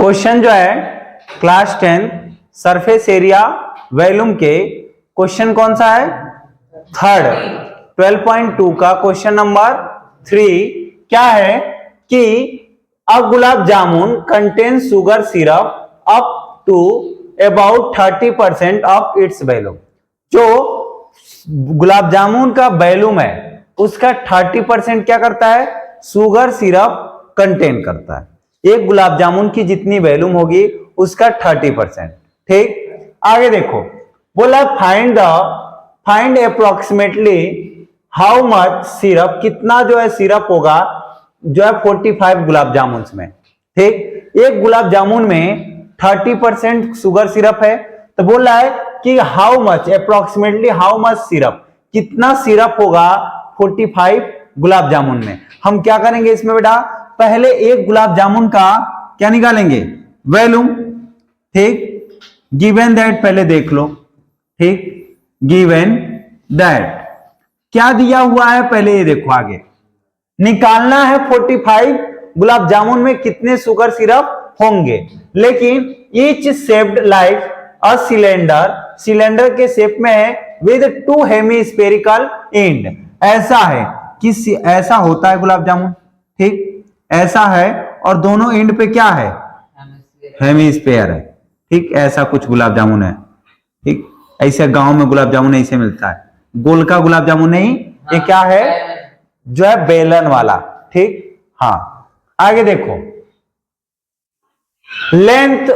Question जो है class 10 surface area volume के क्वेश्चन कौन सा है? थर्ड 12.2 का क्वेश्चन नंबर 3 क्या है कि a gulab jamun contain sugar syrup up to about 30% of its volume. जो गुलाब जामुन का वॉल्यूम है उसका 30% क्या करता है? शुगर सिरप कंटेन करता है। एक गुलाब जामुन की जितनी वॉल्यूम होगी उसका 30%। ठीक, आगे देखो, बोला find approximately how much syrup, कितना जो है सिरप होगा जो है 45 गुलाब जामुन में। ठीक, एक गुलाब जामुन में 30% शुगर सिरप है, तो बोल रहा है कि how much approximately how much syrup, कितना सिरप होगा 45 गुलाब जामुन में। हम क्या करेंगे इसमें बेटा, पहले एक गुलाब जामुन का क्या निकालेंगे? वॉल्यूम। ठीक, गिवन दैट पहले देख लो। ठीक, गिवन दैट क्या दिया हुआ है पहले ये देखो, आगे निकालना है 45 गुलाब जामुन में कितने शुगर सिरप होंगे। लेकिन each shaped like a cylinder के शेप में है विद 2 हेमिस्फेरिकल एंड। ऐसा है कि ऐसा होता है गुलाब जामुन। ठीक, ऐसा है और दोनों एंड पे क्या है? हेमिस्फेयर है। ठीक, ऐसा कुछ गुलाब जामुन है। ठीक, ऐसे गांव में गुलाब जामुन ऐसे मिलता है, गोल का गुलाब जामुन नहीं। ये क्या है? जो है बेलन वाला। ठीक, हाँ, आगे देखो, लेंथ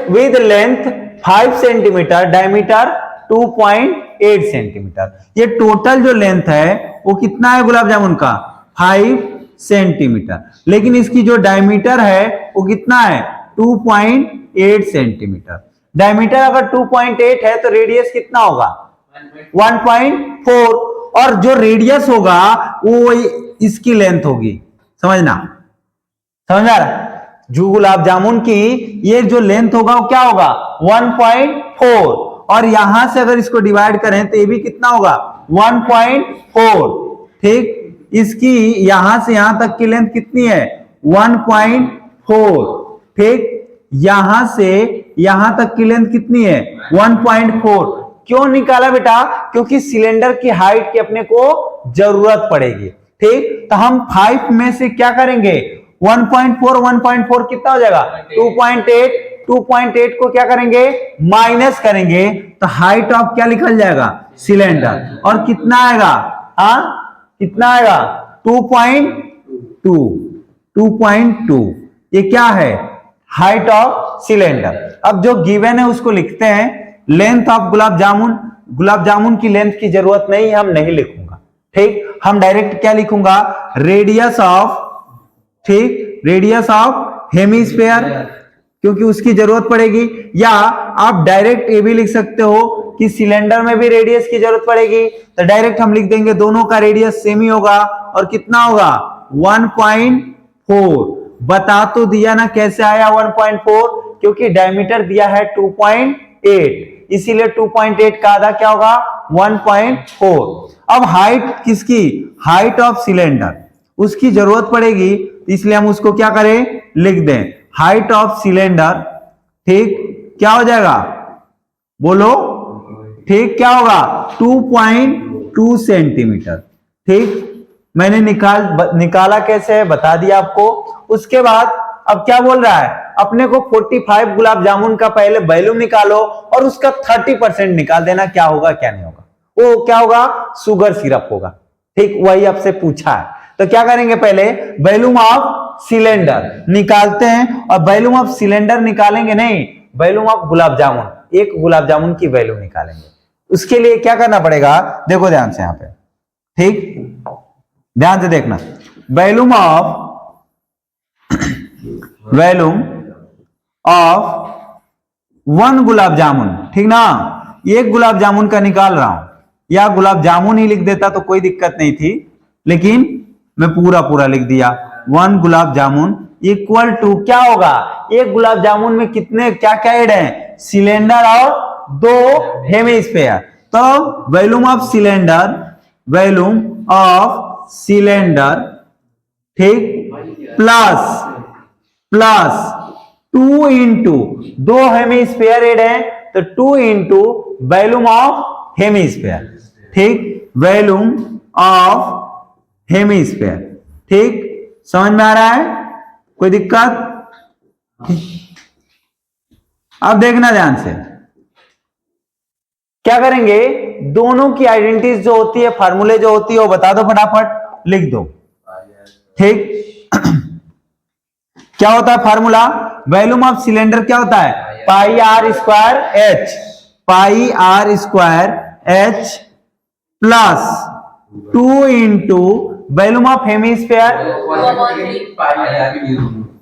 5 सेंटीमीटर, डायमीटर 2.8 सेंटीमीटर। ये टोटल जो लेंथ है वो कितना है गुलाब जामुन का? 5 सेंटीमीटर। लेकिन इसकी जो डायमीटर है वो कितना है? 2.8 सेंटीमीटर। डायमीटर अगर 2.8 है तो रेडियस कितना होगा? 1.4। और जो रेडियस होगा वो इसकी लेंथ होगी। समझना, समझ आ रहा? जो गुलाब जामुन की ये जो लेंथ होगा वो क्या होगा? 1.4। और यहां से अगर इसको डिवाइड करें तो ये भी कितना होगा? 1.4। ठीक, इसकी यहां से यहां तक की लेंथ कितनी है? 1.4। ठीक, यहां से यहां तक की लेंथ कितनी है? 1.4। क्यों निकाला बेटा? क्योंकि सिलेंडर की हाइट की अपने को जरूरत पड़ेगी। ठीक, तो हम 5 में से क्या करेंगे? 1.4 कितना हो जाएगा? 2.8। 2.8 को क्या करेंगे? माइनस करेंगे तो हाइट ऑफ क्या निकल जाएगा? सिलेंडर। और कितना आएगा? कितना आएगा? 2.2। 2.2 ये क्या है? Height of cylinder. अब जो गिवन है उसको लिखते हैं। लेंथ ऑफ गुलाब जामुन की लेंथ की जरूरत नहीं, हम नहीं लिखूंगा। ठीक, हम डायरेक्ट क्या लिखूंगा? रेडियस ऑफ, ठीक, रेडियस ऑफ हेमिस्फेयर, क्योंकि उसकी जरूरत पड़ेगी। या आप डायरेक्ट ये भी लिख सकते हो कि सिलेंडर में भी रेडियस की जरूरत पड़ेगी, तो डायरेक्ट हम लिख देंगे दोनों का रेडियस सेम ही होगा। और कितना होगा? 1.4। बता तो दिया ना कैसे आया 1.4, क्योंकि डायमीटर दिया है 2.8, इसीलिए 2.8 का आधा क्या होगा? 1.4। अब हाइट किसकी? हाइट ऑफ सिलेंडर, उसकी जरूरत पड़ेगी, इसलिए हम उसको क्या करें? लिख दें हाइट ऑफ सिलेंडर। ठीक, क्या हो जाएगा? बोलो, ठीक, क्या होगा? 2.2 सेंटीमीटर। ठीक, मैंने निकाला कैसे है बता दिया आपको। उसके बाद अब क्या बोल रहा है? अपने को 45 गुलाब जामुन का पहले वॉल्यूम निकालो और उसका 30% निकाल देना। क्या होगा क्या नहीं होगा? वो क्या होगा? शुगर सिरप होगा। ठीक, वही आपसे पूछा है। तो क्या करेंगे? पहले वॉल्यूम ऑफ सिलेंडर निकालते हैं। और वॉल्यूम ऑफ सिलेंडर निकालेंगे नहीं, वॉल्यूम ऑफ गुलाब जामुन, एक गुलाब जामुन की वॉल्यूम निकालेंगे। उसके लिए क्या करना पड़ेगा? देखो ध्यान से यहां पे। ठीक, ध्यान से देखना, वॉल्यूम ऑफ 1 गुलाब जामुन। ठीक ना, एक गुलाब जामुन का निकाल रहा हूं, या गुलाब जामुन ही लिख देता तो कोई दिक्कत नहीं थी, लेकिन मैं पूरा लिख दिया। 1 गुलाब जामुन इक्वल टू क्या होगा? एक गुलाब जामुन में कितने क्या क्या ऐड है? सिलेंडर और 2 हेमिस्फेयर। तो वॉल्यूम ऑफ सिलेंडर, ठीक, प्लस 2 इंटू, दो हेमिस्फीयर है तो 2 इंटू वॉल्यूम ऑफ हेमिस्फीयर, ठीक, वॉल्यूम ऑफ हेमिस्फीयर, ठीक, समझ में आ रहा है, कोई दिक्कत? अब देखना ध्यान से, क्या करेंगे, दोनों की आइडेंटिटीज जो होती है, फार्मूले जो होती है वो बता दो, फटाफट लिख दो, ठीक। क्या होता है फार्मूला, वॉल्यूम ऑफ सिलेंडर क्या होता है, pi R square H, pi R square H plus 2 into volume of hemisphere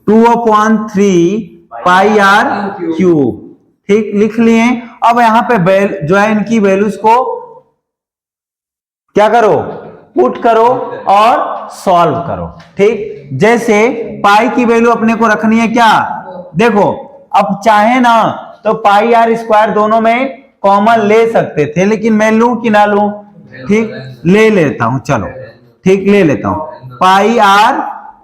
2/3 pi R cube, ठीक, लिख लिए। अब यहां पे जो है इनकी वैल्यूज को क्या करो, पुट करो और सॉल्व करो, ठीक। जैसे पाई की वैल्यू अपने को रखनी है क्या, देखो अब चाहे ना तो पाई आर स्क्वायर दोनों में कॉमन ले सकते थे, लेकिन मैं लूं कि ना लूं, ठीक, ले लेता हूं, चलो ठीक, ले लेता हूं पाई आर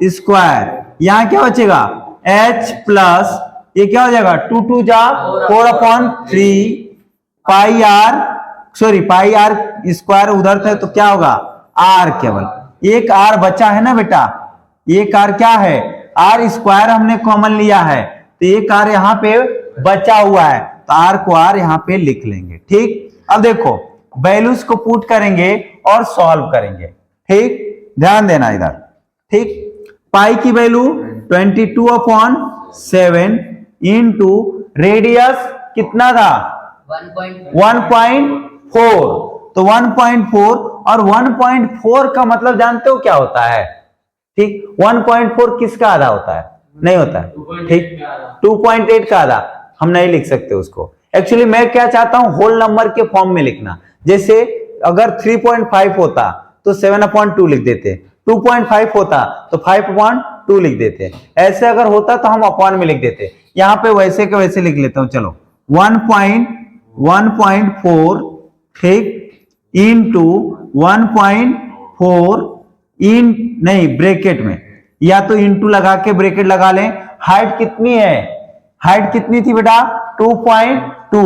स्क्वायर, यहां क्या बचेगा एच प्लस ये क्या हो जाएगा 2 2 जा 4/3 pi R, sorry pi R square उधर थे तो क्या होगा आर, केवल एक आर बचा है ना बेटा, एक आर क्या है, आर स्क्वायर हमने कॉमन लिया है तो एक आर यहाँ पे बचा हुआ है तो आर को आर यहाँ पे लिख लेंगे, ठीक। अब देखो वैल्यूज को पुट करेंगे और सॉल्व करेंगे, ठीक, ध्यान देना इधर, ठीक। पाई की वैल्यू 22/7 इंटू रेडियस कितना था 1.4, तो 1.4 और 1.4 का मतलब जानते हो क्या होता है, ठीक, 1.4 किसका आधा होता है, नहीं होता है, ठीक, 2.8 का आधा, हम नहीं लिख सकते उसको। एक्चुअली मैं क्या चाहता हूं, होल नंबर के फॉर्म में लिखना, जैसे अगर 3.5 होता तो 7/2 लिख देते, 2.5 होता तो 5/2 लिख देते, ऐसे अगर होता तो हम अपॉन में लिख देते, यहां पे वैसे के वैसे लिख लेता हूं, चलो 1.4, ठीक, इंटू 1.4 इन नहीं ब्रैकेट में, या तो इंटू लगा के ब्रैकेट लगा लें, हाइट कितनी है, हाइट कितनी थी बेटा 2.2,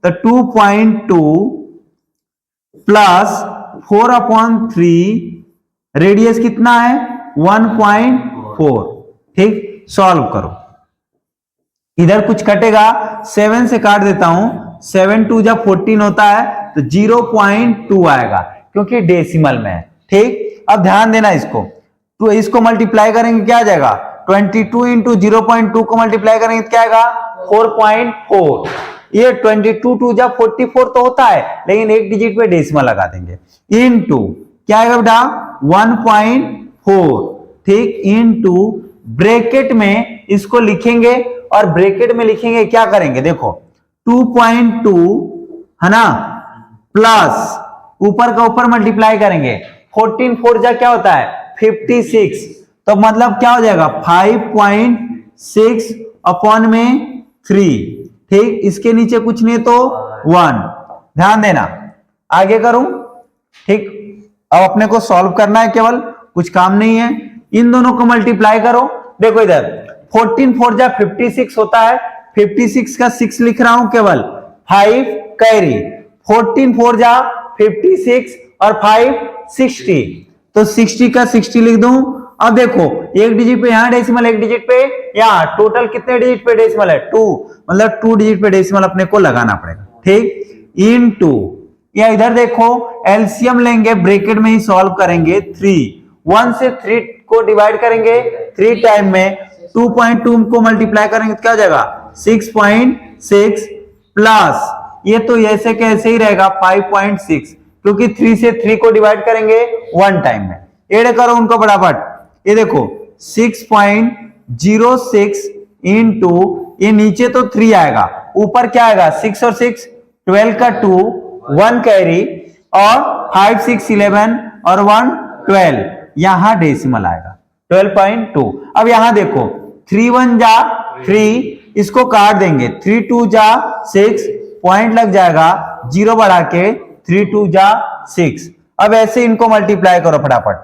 तो 2.2 प्लस 4/3 रेडियस कितना है 1.4, ठीक, सॉल्व करो, इधर कुछ कटेगा 7 से काट देता हूं, 7 2 जब 14 होता है तो 0.2 आएगा क्योंकि डेसिमल में है, ठीक। अब ध्यान देना इसको, तो इसको मल्टीप्लाई करेंगे क्या आ जाएगा 22 इंटू 0.2 को मल्टीप्लाई करेंगे क्या आएगा 4.4, ये 22 2 जब 44 तो होता है लेकिन एक डिजिट पे डेसिमल लगा देंगे, इंटू क्या आएगा बेटा 1.4, ठीक, इंटू ब्रैकेट में इसको लिखेंगे और ब्रैकेट में लिखेंगे क्या करेंगे, देखो 2.2 है ना प्लस ऊपर का ऊपर मल्टीप्लाई करेंगे, 14 4 जा क्या होता है 56, तो मतलब क्या हो जाएगा 5.6 अपॉन में 3, ठीक, इसके नीचे कुछ नहीं तो 1, ध्यान देना, आगे करूं, ठीक। अब अपने को सॉल्व करना है, केवल कुछ काम नहीं है, इन दोनों को मल्टीप्लाई करो, देखो इधर 14 4 जा 56 होता है, 56 का 6 लिख रहा हूं केवल, 5 कैरी, 14 4 जा 56 और 5 60, तो 60 का 60 लिख दूं। अब देखो एक डिजिट पे यहां डेसिमल, एक डिजिट पे यहां, टोटल कितने डिजिट पे डेसिमल है 2, मतलब 2 डिजिट पे डेसिमल अपने को लगाना पड़ेगा, ठीक, इनटू या इधर देखो एलसीएम लेंगे, ब्रैकेट में ही सॉल्व करेंगे, 3 1 से 3 को डिवाइड करेंगे 3 टाइम में, 2.2 को मल्टीप्लाई करेंगे तो क्या हो जाएगा 6.6 प्लस ये तो ऐसे कैसे ही रहेगा 5.6, क्योंकि 3 से 3 को डिवाइड करेंगे 1 टाइम में, ऐड करो उनको फटाफट, ये देखो 6.06 इंटू ये नीचे तो 3 आएगा, ऊपर क्या आएगा 6 और 6 12 का 2 1 कैरी और 5 6 11 और 1 12, यहां डेसिमल आएगा 12.2। अब यहां देखो 3 1 जा 3, इसको काट देंगे, 3 2 जा 6, पॉइंट लग जाएगा, 0 बढ़ा के 3 2 जा 6, अब ऐसे इनको मल्टीप्लाई करो फटाफट,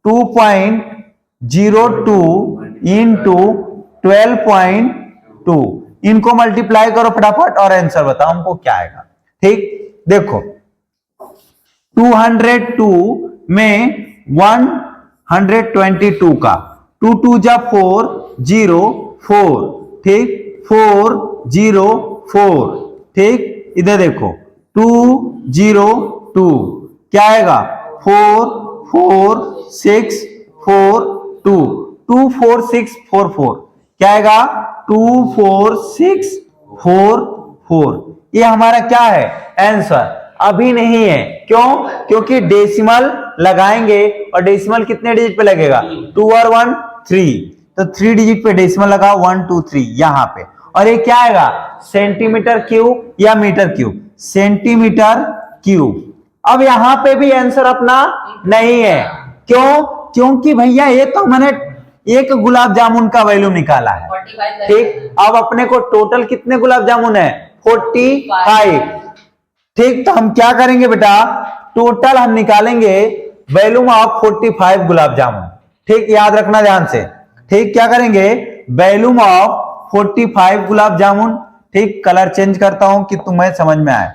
2.02 इंटू 12.2 2। इनको मल्टीप्लाई करो फटाफट और आंसर बताओ हमको क्या आएगा। ठीक, देखो 202 में 122 का 2 2 जा 4 0 4, ठीक 4 0 4, ठीक इधर देखो 202 क्या आएगा 4 4 6 4 2 2 4 6 4 4 क्या आएगा 2 4 6 4 4। ये हमारा क्या है आंसर, अभी नहीं है। क्यों? क्योंकि डेसिमल लगाएंगे और डेसिमल कितने डिजिट पे लगेगा 2 और 1 3, तो 3 डिजिट पे डेसिमल लगा 1 2 3 यहां पे। और ये क्या आएगा सेंटीमीटर क्यूब या मीटर क्यूब, सेंटीमीटर क्यूब। अब यहां पे भी आंसर अपना नहीं है। क्यों? क्योंकि भैया ये तो मैंने एक गुलाब जामुन का वैल्यू निकाला है, ठीक। अब अपने को टोटल कितने गुलाब जामुन है 45, ठीक। तो हम क्या करेंगे बेटा, टोटल हम निकालेंगे वैल्यू ऑफ 45 गुलाब जामुन, ठीक। याद रखना ध्यान से, ठीक। क्या करेंगे वैल्यू ऑफ 45 गुलाब जामुन, ठीक। कलर चेंज करता हूं कि तुम्हें समझ में आए।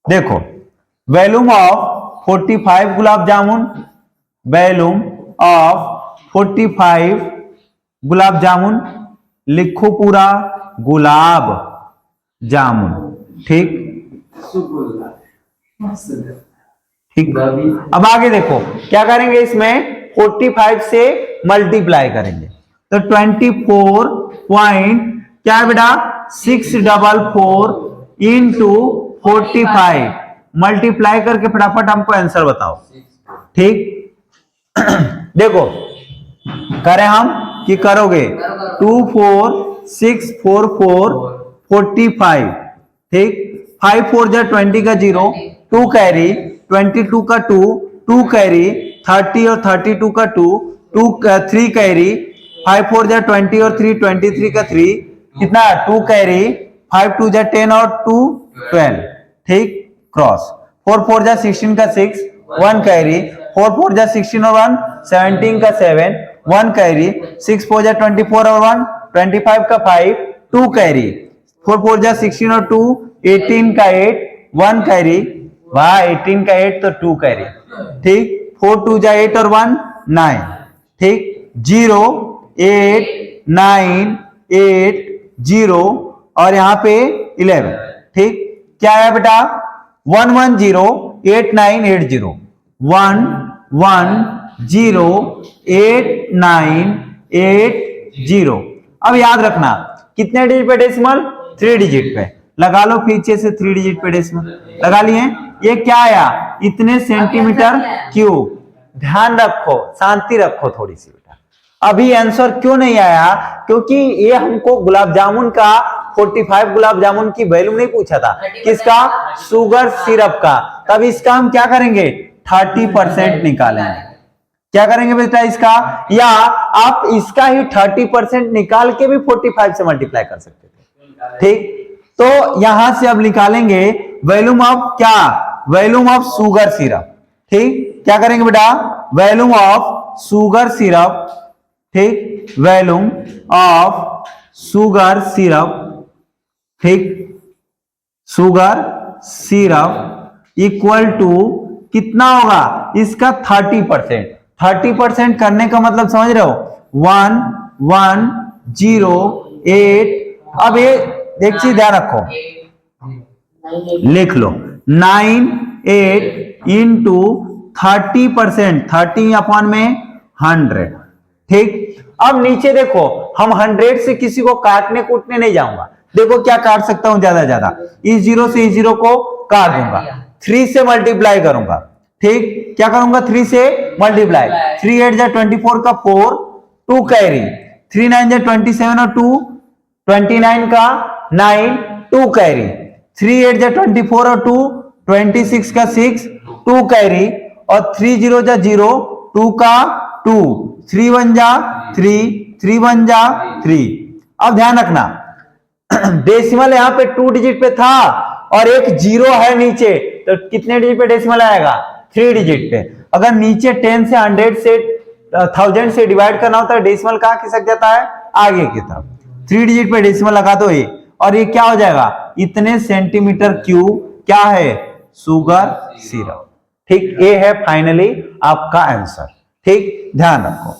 देखो value of 45 gulab jamun, value of 45 gulab jamun, लिखो पूरा गुलाब जामुन, ठीक ठीक। अब आगे देखो क्या करेंगे, इसमें 45 से मल्टीप्लाई करेंगे तो 24 पॉइंट क्या है बेटा 644 इंटू 45 मल्टीप्लाई करके फटाफट हमको आंसर बताओ, ठीक। देखो करें हम कि करोगे 24644 45, ठीक। 5 4 जा 20 का 0 2 कैरी 22 का 2 2 कैरी 30 और 32 का 2 3 कैरी 5 4 जा 20 और 3 23 का 3 कितना 2 कैरी 5 2 जा 10 और 2 12, ठीक क्रॉस 4 4 जा 16 का 6 1 कैरी 4 4 जा 16 और 1 17 का 7 1 कैरी 6 4 जा 24 और 1 25 का 5 2 कैरी 4 4 जा 16 और 2 18 का 8 1 कैरी, वाह 18 का 8 तो 2 कैरी, ठीक। 4 2 जा 8 और 1 9, ठीक 0 8 9 8 0 और यहां पे 11, ठीक। क्या है बेटा 1 1 0 8 9 8 0 1 1 0 8 9 8 0। अब याद रखना कितने डिजिट पे डेसिमल 3 डिजिट पे लगा लो, पीछे से 3 डिजिट पे डेसिमल लगा लिए। ये क्या आया इतने सेंटीमीटर क्यूब। ध्यान रखो, शांति रखो थोड़ी सी बेटा। अभी आंसर क्यों नहीं आया, क्योंकि ये हमको गुलाब जामुन का 45 गुलाब जामुन की वैल्यू नहीं पूछा था, किसका शुगर सिरप का। तब इसका हम क्या करेंगे 30% निकालेंगे। क्या करेंगे बेटा इसका, या आप इसका ही 30% निकाल के भी 45 से मल्टीप्लाई कर सकते थे, ठीक। तो यहां से अब निकालेंगे वैल्यू ऑफ क्या, वैल्यू ऑफ शुगर सिरप, ठीक। क्या करेंगे बेटा वैल्यू ऑफ शुगर सिरप, ठीक वैल्यू ऑफ शुगर सिरप, ठीक शुगर सिरप इक्वल टू कितना होगा इसका 30%। 30% करने का मतलब समझ रहे हो 1 1 0 8। अब ये एक चीज ध्यान रखो, लिख लो 9 8 इंटू 30%, 30 अपॉन में 100, ठीक। अब नीचे देखो हम 100 से किसी को काटने कूटने नहीं जाऊंगा। देखो क्या काट सकता हूं ज्यादा ज्यादा, इस 0 से इस 0 को काट दूंगा, 3 से मल्टीप्लाई करूंगा, ठीक। क्या करूंगा 3 से मल्टीप्लाई, 3 8 जा 24 का 4 2 कैरी 3 9 जा 27 और 2 29 का 9 2 कैरी 3 8 जा 24 और 2 26 का 6 2 कैरी और 3 0 जा 0 2 का 2 3 1 जा 3 3 1 जा 3। अब ध्यान रखना डेसिमल यहां पे 2 डिजिट पे था और एक 0 है नीचे, तो कितने डिजिट पे डेसिमल आएगा 3 डिजिट पे। अगर नीचे 10 से 100 से 1000 से डिवाइड करना होता है डेसिमल कहां खिसक जाता है आगे की तरफ। 3 डिजिट पे डेसिमल लगा दो ये, और ये क्या हो जाएगा, इतने सेंटीमीटर क्यूब क्या है, शुगर सिरप। ठीक, ये है फाइनली आपका आंसर। ठीक, ध्यान रखो।